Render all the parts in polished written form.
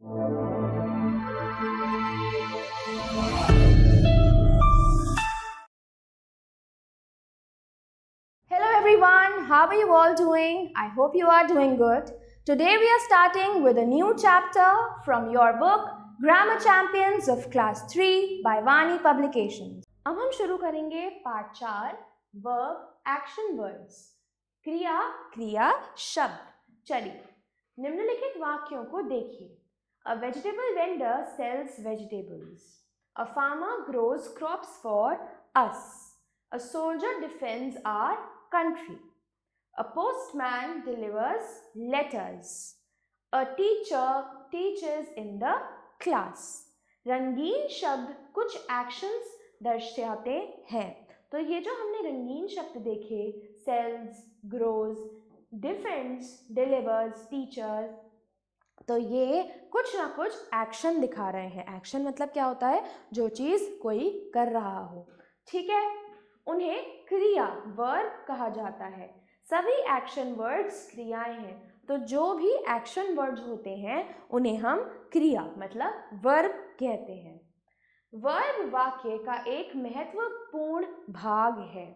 Hello everyone, how are you all doing? I hope you are doing good. Today we are starting with a new chapter from your book Grammar Champions of Class 3 by Vani Publications. अब हम शुरू करेंगे part 4 verb action words क्रिया क्रिया शब्द। चलिए निम्नलिखित वाक्यों को देखिए। A vegetable vendor sells vegetables. A farmer grows crops for us. A soldier defends our country. A postman delivers letters. A teacher teaches in the class. रंगीन शब्द कुछ एक्शंस दर्शाते हैं। तो ये जो हमने रंगीन शब्द देखे, sells, grows, defends, delivers, teachers, तो ये कुछ ना कुछ एक्शन दिखा रहे हैं। एक्शन मतलब क्या होता है? जो चीज़ कोई कर रहा हो, ठीक है। उन्हें क्रिया वर्ब कहा जाता है। सभी एक्शन वर्ड्स क्रियाएं हैं, तो जो भी एक्शन वर्ड्स होते हैं उन्हें हम क्रिया मतलब वर्ब कहते हैं। वर्ब वाक्य का एक महत्वपूर्ण भाग है।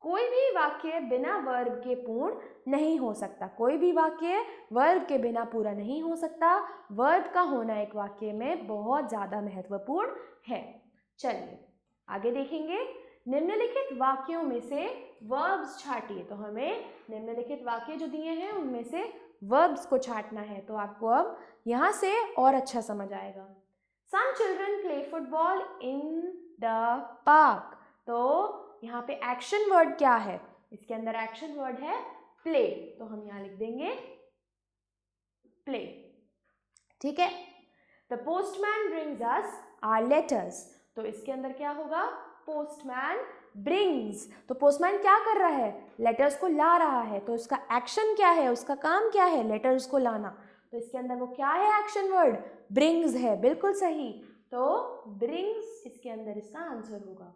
कोई भी वाक्य बिना वर्ब के पूर्ण नहीं हो सकता। कोई भी वाक्य वर्ब के बिना पूरा नहीं हो सकता। वर्ब का होना एक वाक्य में बहुत ज़्यादा महत्वपूर्ण है। चलिए आगे देखेंगे। निम्नलिखित वाक्यों में से वर्ब्स छाटिए। तो हमें निम्नलिखित वाक्य जो दिए हैं उनमें से वर्ब्स को छाटना है। तो आपको अब यहाँ से और अच्छा समझ आएगा। Some children play football in the park. तो यहाँ पे एक्शन वर्ड क्या है? इसके अंदर एक्शन वर्ड है प्ले, तो हम यहाँ लिख देंगे प्ले, ठीक है। The postman brings us our letters. तो इसके अंदर क्या होगा? Postman brings. तो पोस्टमैन क्या कर रहा है? लेटर्स को ला रहा है। तो उसका एक्शन क्या है? उसका काम क्या है? लेटर्स को लाना। तो इसके अंदर वो क्या है? एक्शन वर्ड ब्रिंग्स है। बिल्कुल सही। तो ब्रिंग्स इसके अंदर इसका आंसर होगा।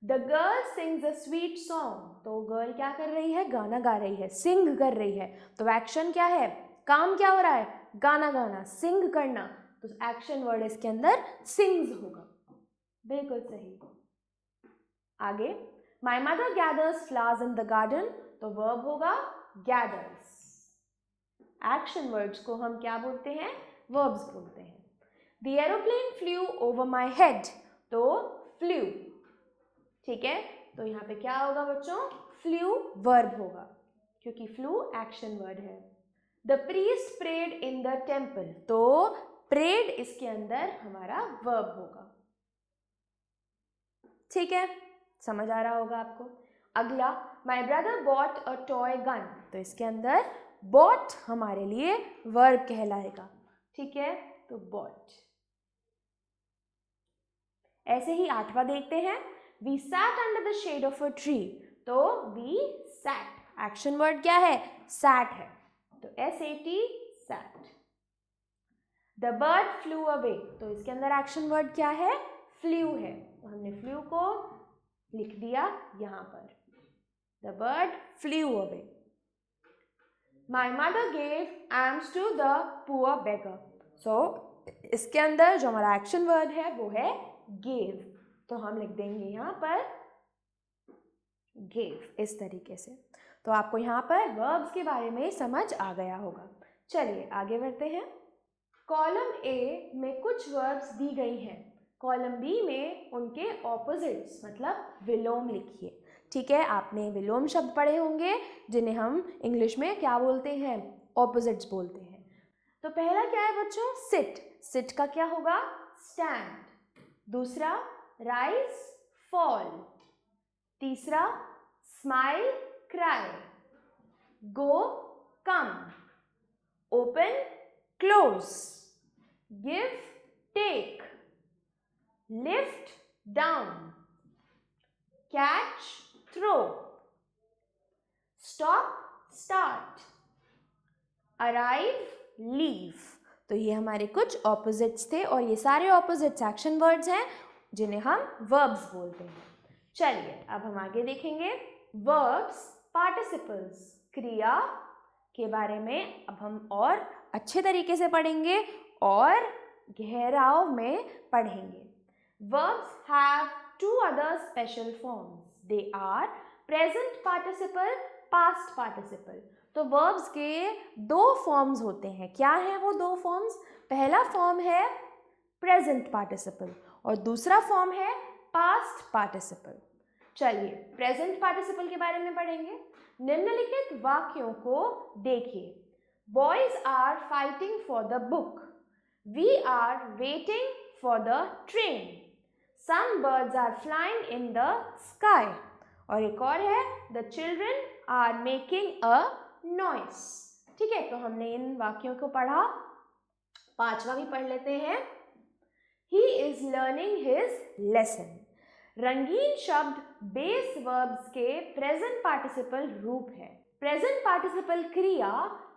The girl sings a sweet song. तो गर्ल क्या कर रही है? गाना गा रही है, सिंग कर रही है। तो एक्शन क्या है? काम क्या हो रहा है? गाना गाना, सिंग करना। तो एक्शन वर्ड इसके अंदर सिंग्स होगा। बिल्कुल सही। आगे, my mother gathers flowers in the garden. तो वर्ब होगा गैदर्स। एक्शन वर्ड्स को हम क्या बोलते हैं? वर्ब्स बोलते हैं। The aeroplane flu over my head. तो फ्लू, ठीक है। तो यहाँ पे क्या होगा बच्चों? फ्लू वर्ब होगा, क्योंकि फ्लू एक्शन वर्ड है। The priest prayed in the temple. तो प्रेड इसके अंदर हमारा वर्ब होगा, ठीक है। समझ आ रहा होगा आपको। अगला, my brother bought a toy gun. तो इसके अंदर बॉट हमारे लिए वर्ब कहलाएगा, ठीक है। तो बॉट। ऐसे ही 8वां देखते हैं। We sat under the shade of a tree. तो वी सैट एक्शन वर्ड क्या है? सैट है। तो SAT sat. The bird flew away. तो इसके अंदर एक्शन वर्ड क्या है? फ्लू है। तो हमने फ्लू को लिख दिया यहाँ पर। The bird flew away. My mother gave alms to the poor beggar. So इसके अंदर जो हमारा एक्शन वर्ड है वो है गेव। तो हम लिख देंगे यहाँ पर गेव, इस तरीके से। तो आपको यहाँ पर वर्ब्स के बारे में समझ आ गया होगा। चलिए आगे बढ़ते हैं। कॉलम ए में कुछ वर्ब्स दी गई हैं। कॉलम बी में उनके ऑपोजिट्स मतलब विलोम लिखिए, ठीक है। आपने विलोम शब्द पढ़े होंगे जिन्हें हम इंग्लिश में क्या बोलते हैं? ऑपोजिट्स बोलते हैं। तो पहला क्या है बच्चों? सिट। सिट का क्या होगा? स्टैंड। दूसरा राइज, फॉल। तीसरा smile, cry. Go, come. Open, close. Give, take. Lift, down. Catch, throw. Stop, start. Arrive, leave. तो ये हमारे कुछ ऑपोजिट्स थे और ये सारे ऑपोजिट्स एक्शन वर्ड्स हैं जिन्हें हम वर्ब्स बोलते हैं। चलिए अब हम आगे देखेंगे। वर्ब्स पार्टिसिपल्स क्रिया के बारे में अब हम और अच्छे तरीके से पढ़ेंगे और गहराव में पढ़ेंगे। Verbs have two other special forms. They are present participle, past participle. तो verbs के दो फॉर्म्स होते हैं। क्या है वो दो फॉर्म्स? पहला फॉर्म है present participle और दूसरा फॉर्म है past participle। चलिए प्रेजेंट पार्टिसिपल के बारे में पढ़ेंगे। निम्नलिखित वाक्यों को देखिए। Boys are fighting for the book, we are waiting for the train, some birds are flying in the sky, और एक और है the children are making a noise. ठीक है, तो हमने इन वाक्यों को पढ़ा। पांचवा भी पढ़ लेते हैं। He is learning his lesson. रंगीन शब्द बेस वर्ब्स के प्रेजेंट पार्टिसिपल रूप है। प्रेजेंट पार्टिसिपल क्रिया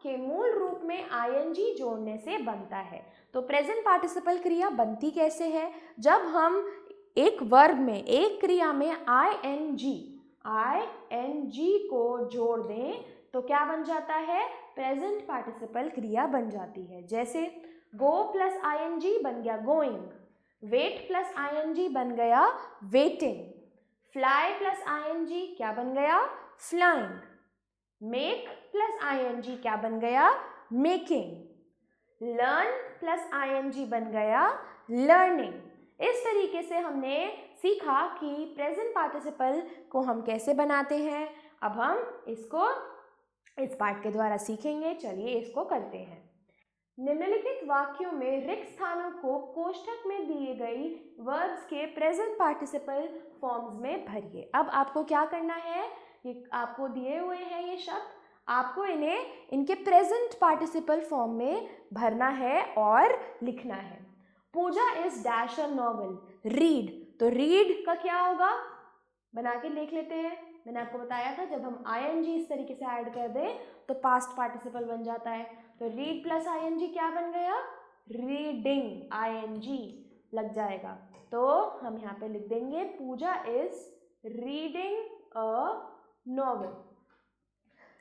के मूल रूप में आईएनजी जोड़ने से बनता है। तो प्रेजेंट पार्टिसिपल क्रिया बनती कैसे है? जब हम एक वर्ब में, एक क्रिया में आईएनजी को जोड़ दें तो क्या बन जाता है? प्रेजेंट पार्टिसिपल क्रिया बन जाती है। जैसे गो प्लस आईएनजी बन गया गोइंग, वेट प्लस आईएनजी बन गया वेटिंग, फ्लाई प्लस आईएनजी क्या बन गया? फ्लाइंग, मेक प्लस आईएनजी क्या बन गया? मेकिंग, लर्न प्लस आईएनजी बन गया लर्निंग। इस तरीके से हमने सीखा कि प्रेजेंट पार्टिसिपल को हम कैसे बनाते हैं। अब हम इसको इस पार्ट के द्वारा सीखेंगे। चलिए इसको करते हैं। निम्नलिखित वाक्यों में रिक्त स्थानों को कोष्ठक में दिए गई वर्ब्स के प्रेजेंट पार्टिसिपल फॉर्म्स में भरिए। अब आपको क्या करना है? ये आपको दिए हुए हैं ये शब्द, आपको इन्हें इनके प्रेजेंट पार्टिसिपल फॉर्म में भरना है और लिखना है। Pooja is dash a novel, read. तो रीड का क्या होगा? बना के देख लेते हैं। मैंने आपको बताया था जब हम आईएनजी इस तरीके से ऐड कर दें तो पास्ट पार्टिसिपल बन जाता है। तो रीड प्लस आईएनजी क्या बन गया? रीडिंग, आईएनजी लग जाएगा। तो हम यहाँ पे लिख देंगे Pooja is reading a novel.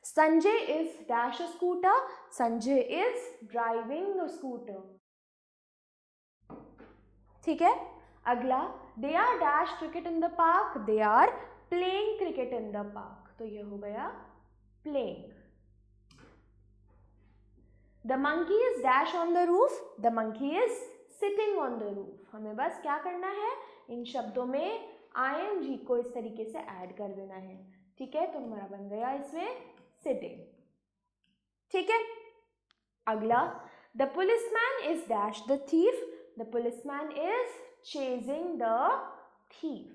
Sanjay is dash a scooter, Sanjay is driving a scooter. ठीक है, अगला they are dash cricket in the park, they are playing cricket in the park. तो ये हो गया playing. The monkey is dash on the roof, the monkey is sitting on the roof. हमें बस क्या करना है? इन शब्दों में आईएनजी को इस तरीके से ऐड कर देना है। ठीक है, तो हमारा बन गया इसमें सिटिंग। ठीक है, अगला the policeman is dash the thief, the policeman is chasing the thief.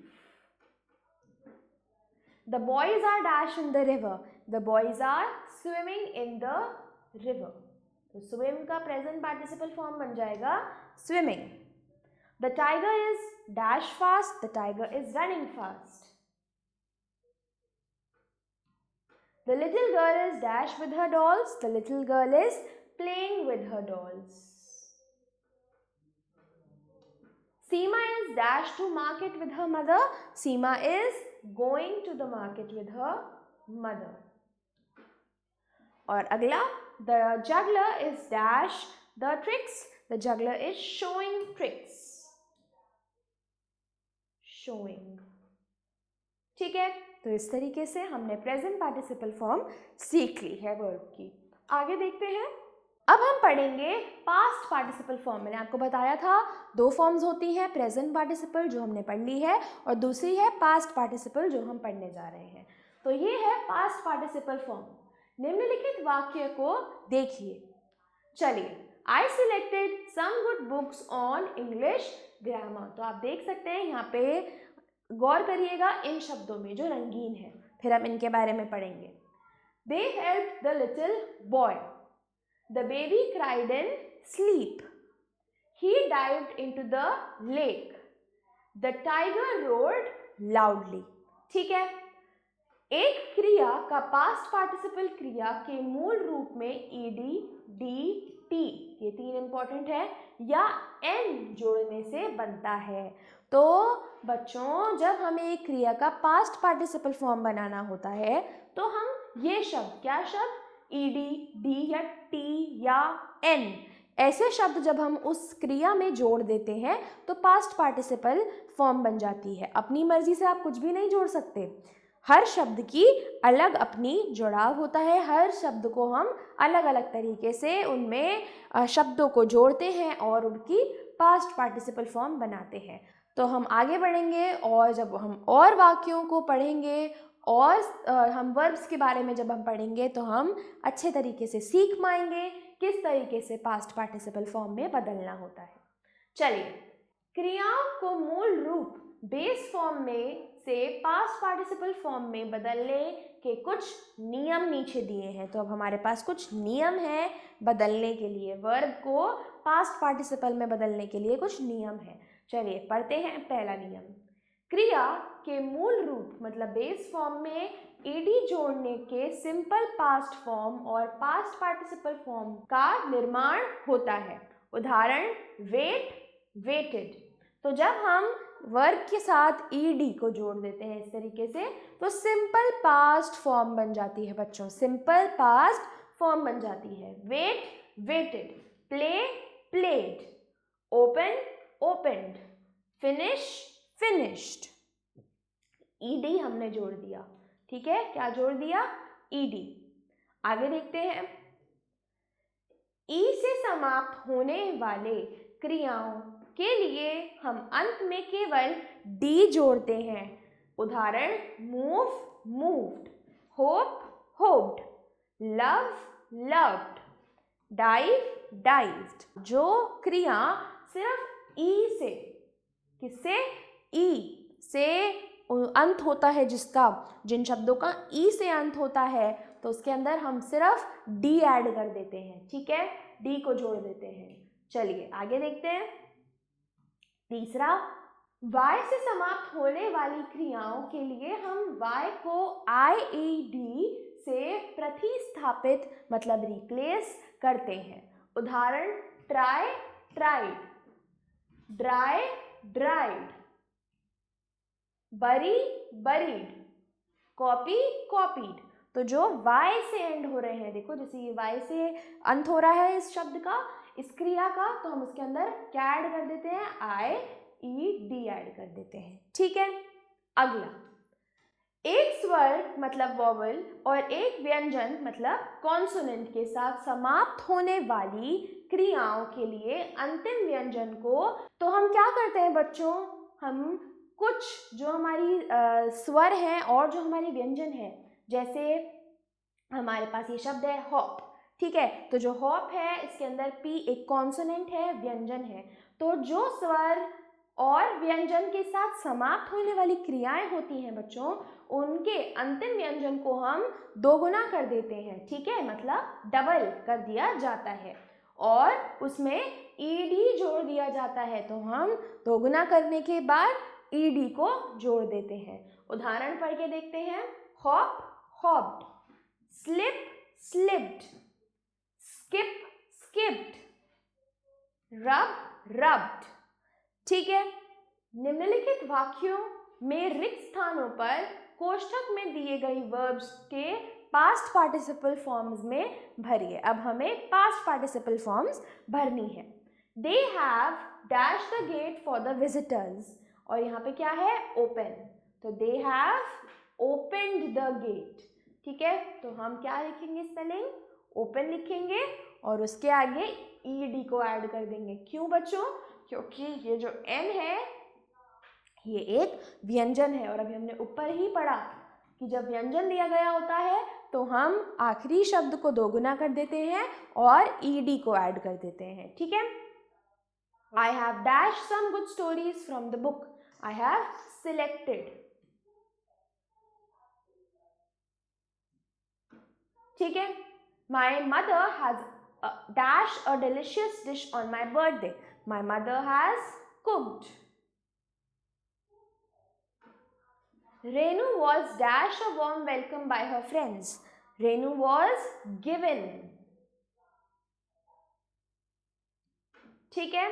The boys are dash in the river, the boys are swimming in the river. तो swim का present participle form बन जाएगा swimming. The tiger is dash fast, the tiger is running fast. The little girl is dash with her dolls, the little girl is playing with her dolls. Seema is dash to market with her mother, Seema is going to the market with her mother. और अगला the juggler is dash the tricks, the juggler is showing tricks. Showing. ठीक है, तो इस तरीके से हमने present participle form सीख ली है वर्ब की। आगे देखते हैं। अब हम पढ़ेंगे पास्ट पार्टिसिपल फॉर्म। मैंने आपको बताया था दो फॉर्म्स होती हैं, प्रेजेंट पार्टिसिपल जो हमने पढ़ ली है और दूसरी है पास्ट पार्टिसिपल जो हम पढ़ने जा रहे हैं। तो ये है पास्ट पार्टिसिपल फॉर्म। निम्नलिखित वाक्य को देखिए। चलिए, I selected some good books on English grammar. तो आप देख सकते हैं यहाँ पे गौर करिएगा इन शब्दों में जो रंगीन है, फिर हम इनके बारे में पढ़ेंगे। दे helped the little boy, the baby cried in sleep, he dived into the lake, the tiger roared loudly. ठीक है, एक क्रिया का पास्ट पार्टिसिपल क्रिया के मूल रूप में ईडी, डी, टी, ये तीन इंपॉर्टेंट है, या एन जोड़ने से बनता है। तो बच्चों, जब हमें एक क्रिया का पास्ट पार्टिसिपल फॉर्म बनाना होता है तो हम ये शब्द, क्या शब्द? ईडी, डी या टी या एन, ऐसे शब्द जब हम उस क्रिया में जोड़ देते हैं तो पास्ट पार्टिसिपल फॉर्म बन जाती है। अपनी मर्जी से आप कुछ भी नहीं जोड़ सकते, हर शब्द की अलग अपनी जुड़ाव होता है, हर शब्द को हम अलग अलग तरीके से उनमें शब्दों को जोड़ते हैं और उनकी पास्ट पार्टिसिपल फॉर्म बनाते हैं। तो हम आगे बढ़ेंगे और जब हम और वाक्यों को पढ़ेंगे और हम वर्ब्स के बारे में जब हम पढ़ेंगे तो हम अच्छे तरीके से सीख पाएंगे किस तरीके से पास्ट पार्टिसिपल फॉर्म में बदलना होता है। चलिए, क्रियाओं को मूल रूप बेस फॉर्म में से पास्ट पार्टिसिपल फॉर्म में बदलने के कुछ नियम नीचे दिए हैं। तो अब हमारे पास कुछ नियम है बदलने के लिए, वर्ब को पास्ट पार्टिसिपल में बदलने के लिए कुछ नियम है। चलिए पढ़ते हैं। पहला नियम, क्रिया के मूल रूप मतलब बेस फॉर्म में ईडी जोड़ने के सिंपल पास्ट फॉर्म और पास्ट पार्टिसिपल फॉर्म का निर्माण होता है। उदाहरण, वेट, वेटेड। तो जब हम वर्ब के साथ ईडी को जोड़ देते हैं इस तरीके से तो सिंपल पास्ट फॉर्म बन जाती है बच्चों, सिंपल पास्ट फॉर्म बन जाती है। Wait, waited. Play, played. Open, opened. Finish, finished. ED हमने जोड़ दिया, ठीक है, क्या जोड़ दिया? ईडी। आगे देखते हैं, ई से समाप्त होने वाले क्रियाओं के लिए हम अंत में केवल डी जोड़ते हैं। उदाहरण, move, moved. Hope, hoped. Love, loved. Dive, dived. जो क्रिया सिर्फ ई से, किससे? ई से अंत होता है, जिसका, जिन शब्दों का ई से अंत होता है तो उसके अंदर हम सिर्फ डी ऐड कर देते हैं, ठीक है, डी को जोड़ देते हैं। चलिए आगे देखते हैं। तीसरा, y से समाप्त होने वाली क्रियाओं के लिए हम y को IED से प्रतिस्थापित मतलब रिप्लेस करते हैं। उदाहरण, ट्राई, ट्राइड। Dry, dried. बरी, बरीड। Copy, copied. तो जो y से एंड हो रहे हैं, देखो जैसे ये y से अंत हो रहा है इस शब्द का, इस क्रिया का, तो हम उसके अंदर क्या ऐड कर देते हैं? IED ऐड कर देते हैं, ठीक है। अगला, एक स्वर मतलब वॉवल और एक व्यंजन मतलब कॉन्सोनेंट के साथ समाप्त होने वाली क्रियाओं के लिए अंतिम व्यंजन को, तो हम क्या करते हैं बच्चों, हम कुछ जो हमारी स्वर हैं और जो हमारी व्यंजन है, जैसे हमारे पास ये शब्द है हॉप, ठीक है, तो जो हॉप है इसके अंदर पी एक कॉन्सोनेंट है, व्यंजन है, तो जो स्वर और व्यंजन के साथ समाप्त होने वाली क्रियाएं होती हैं बच्चों, उनके अंतिम व्यंजन को हम दोगुना कर देते हैं, ठीक है, मतलब डबल कर दिया जाता है और उसमें ईडी जोड़ दिया जाता है। तो हम दोगुना करने के बाद ईडी को जोड़ देते हैं। उदाहरण पढ़ के देखते हैं। Hop, hopped. Slip, slipped. Skip, skipped. रब, रब्ड। ठीक है, निम्नलिखित वाक्यों में रिक्त स्थानों पर कोष्ठक में दिए गई वर्ब्स के पास्ट पार्टिसिपल फॉर्म्स में भरिए। अब हमें पास्ट पार्टिसिपल फॉर्म्स भरनी है। They have dash the gate for the visitors, और यहाँ पे क्या है? ओपन, तो they have opened the gate, ठीक है, तो हम क्या लिखेंगे? स्पेलिंग ओपन लिखेंगे और उसके आगे ईडी को ऐड कर देंगे। क्यों बच्चों? क्योंकि ये जो एन है ये एक व्यंजन है और अभी हमने ऊपर ही पढ़ा कि जब व्यंजन दिया गया होता है तो हम आखिरी शब्द को दोगुना कर देते हैं और ईडी को ऐड कर देते हैं, ठीक है। I have dashed some good stories from the book I have selected. ठीक है, My mother has dashed a delicious dish on my birthday. My mother has cooked. Renu was dashed a warm welcome by her friends. Renu was given. ठीक है,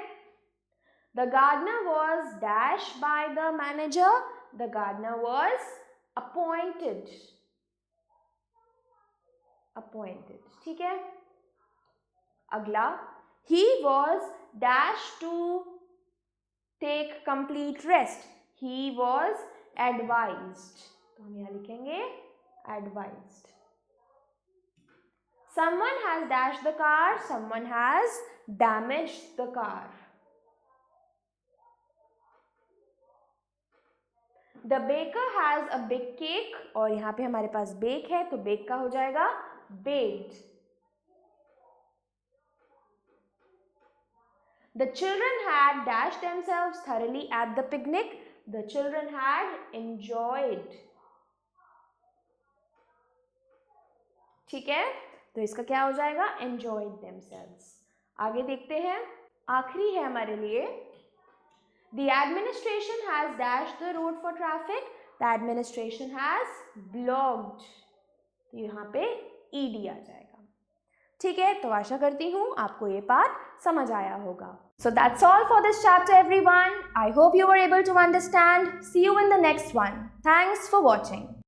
The gardener was dashed by the manager. The gardener was appointed. Appointed. ठीक है. अगला, he was dash to take complete rest. He was advised. तो हम यहाँ लिखेंगे advised. Someone has dashed the car. Someone has damaged the car. The baker has a big cake. और यहाँ पे हमारे पास bake है तो bake का हो जाएगा baked. The children had dashed themselves thoroughly at the picnic. The children had enjoyed. ठीक है, तो इसका क्या हो जाएगा? enjoyed themselves. आगे देखते हैं, आखिरी है हमारे लिए. The administration has dashed the road for traffic. The administration has blocked. तो यहाँ पे ed आ जाएगा. ठीक है, तो आशा करती हूँ आपको ये पाठ समझ आया होगा. So that's all for this chapter, everyone. I hope you were able to understand. See you in the next one. Thanks for watching.